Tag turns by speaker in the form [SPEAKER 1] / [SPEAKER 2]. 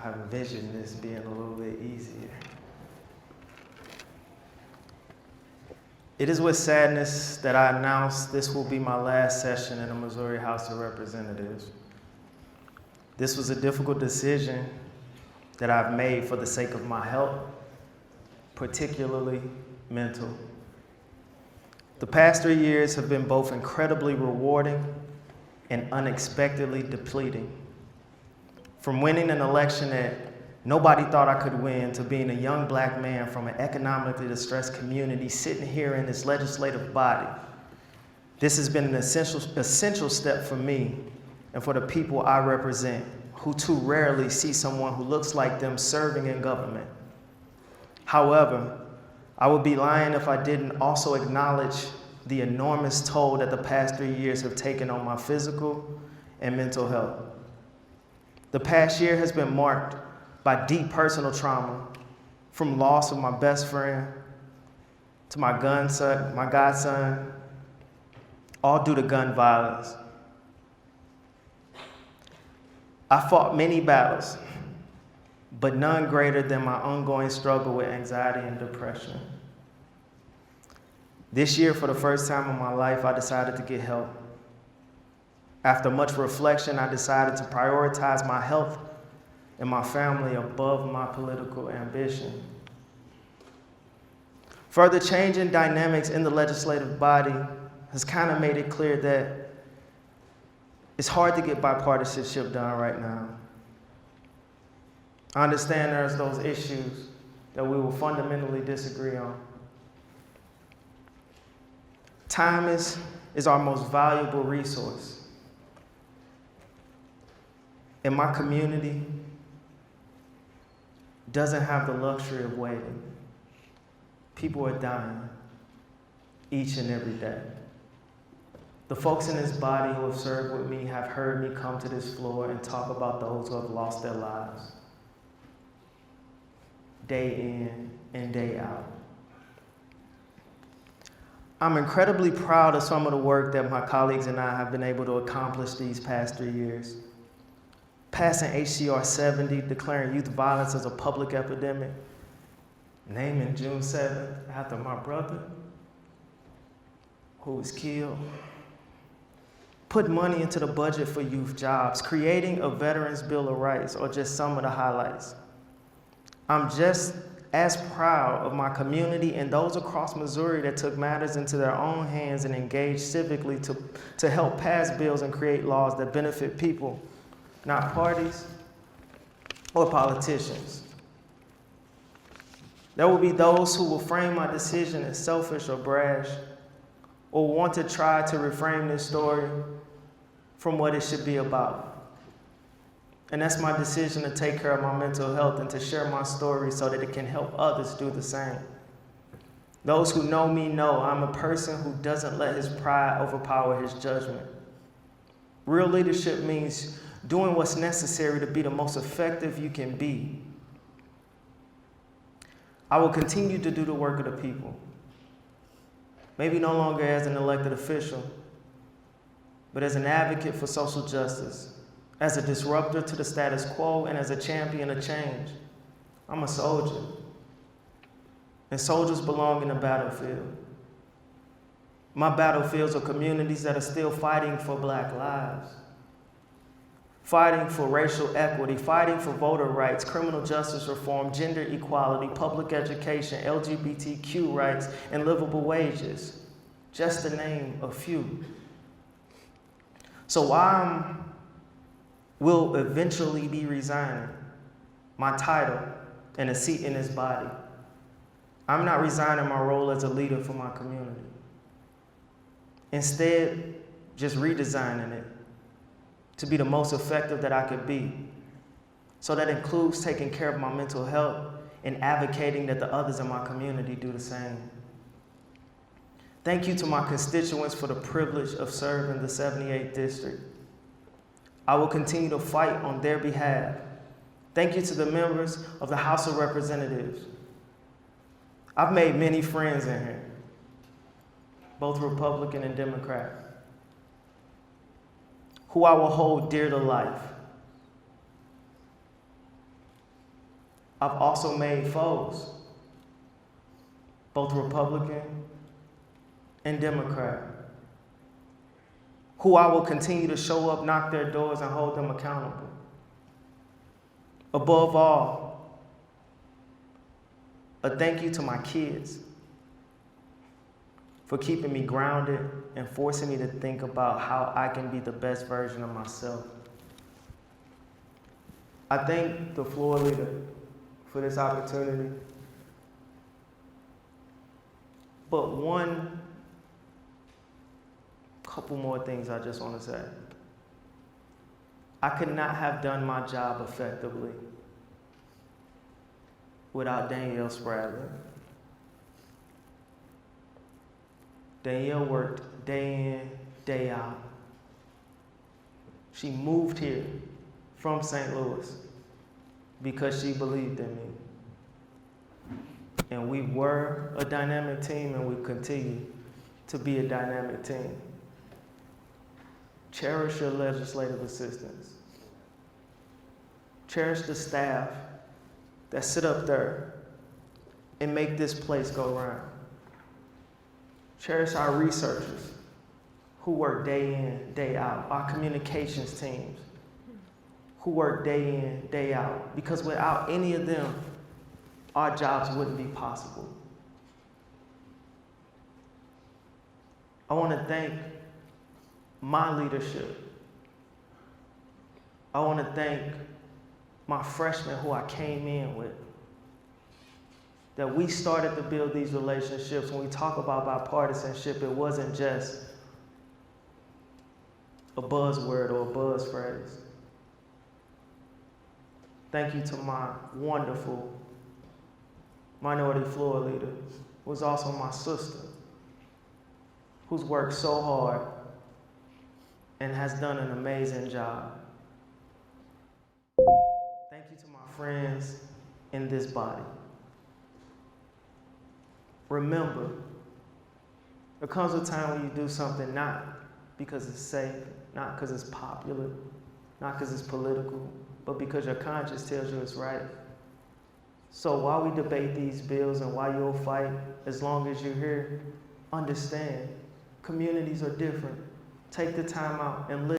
[SPEAKER 1] I envisioned this being a little bit easier. It is with sadness that I announce this will be my last session in the Missouri House of Representatives. This was a difficult decision that I've made for the sake of my health, particularly mental. The past 3 years have been both incredibly rewarding and unexpectedly depleting. From winning an election that nobody thought I could win to being a young black man from an economically distressed community sitting here in this legislative body, this has been an essential step for me and for the people I represent, who too rarely see someone who looks like them serving in government. However, I would be lying if I didn't also acknowledge the enormous toll that the past 3 years have taken on my physical and mental health. The past year has been marked by deep personal trauma, from loss of my best friend to my godson, all due to gun violence. I fought many battles, but none greater than my ongoing struggle with anxiety and depression. This year, for the first time in my life, I decided to get help. After much reflection, I decided to prioritize my health and my family above my political ambition. Further changing dynamics in the legislative body has kind of made it clear that it's hard to get bipartisanship done right now. I understand there's those issues that we will fundamentally disagree on. Time is our most valuable resource. And my community doesn't have the luxury of waiting. People are dying each and every day. The folks in this body who have served with me have heard me come to this floor and talk about those who have lost their lives day in and day out. I'm incredibly proud of some of the work that my colleagues and I have been able to accomplish these past 3 years. Passing HCR 70, declaring youth violence as a public epidemic, naming June 7th after my brother who was killed, put money into the budget for youth jobs, creating a Veterans Bill of Rights are just some of the highlights. I'm just as proud of my community and those across Missouri that took matters into their own hands and engaged civically to help pass bills and create laws that benefit people, not parties or politicians. There will be those who will frame my decision as selfish or brash, or want to try to reframe this story from what it should be about. And that's my decision to take care of my mental health and to share my story so that it can help others do the same. Those who know me know I'm a person who doesn't let his pride overpower his judgment. Real leadership means doing what's necessary to be the most effective you can be. I will continue to do the work of the people. Maybe no longer as an elected official, but as an advocate for social justice, as a disruptor to the status quo, and as a champion of change. I'm a soldier, and soldiers belong in the battlefield. My battlefields are communities that are still fighting for Black lives, fighting for racial equity, fighting for voter rights, criminal justice reform, gender equality, public education, LGBTQ rights, and livable wages, just to name a few. So I will eventually be resigning my title and a seat in this body. I'm not resigning my role as a leader for my community. Instead, just redesigning it to be the most effective that I could be. So that includes taking care of my mental health and advocating that the others in my community do the same. Thank you to my constituents for the privilege of serving the 78th District. I will continue to fight on their behalf. Thank you to the members of the House of Representatives. I've made many friends in here, both Republican and Democrat, who I will hold dear to life. I've also made foes, both Republican and Democrat, who I will continue to show up, knock their doors, and hold them accountable. Above all, a thank you to my kids for keeping me grounded and forcing me to think about how I can be the best version of myself. I thank the floor leader for this opportunity. But one couple more things I just want to say. I could not have done my job effectively without Danielle Spradlin. Danielle worked day in, day out. She moved here from St. Louis because she believed in me. And we were a dynamic team, and we continue to be a dynamic team. Cherish your legislative assistants. Cherish the staff that sit up there and make this place go round. Cherish our researchers who work day in, day out, our communications teams who work day in, day out, because without any of them, our jobs wouldn't be possible. I want to thank my leadership. I want to thank my freshmen who I came in with. That we started to build these relationships. When we talk about bipartisanship, it wasn't just a buzzword or a buzz phrase. Thank you to my wonderful minority floor leader, who is also my sister, who's worked so hard and has done an amazing job. Thank you to my friends in this body. Remember, there comes a time when you do something not because it's safe, not because it's popular, not because it's political, but because your conscience tells you it's right. So while we debate these bills and while you'll fight, as long as you're here, understand, communities are different. Take the time out and live.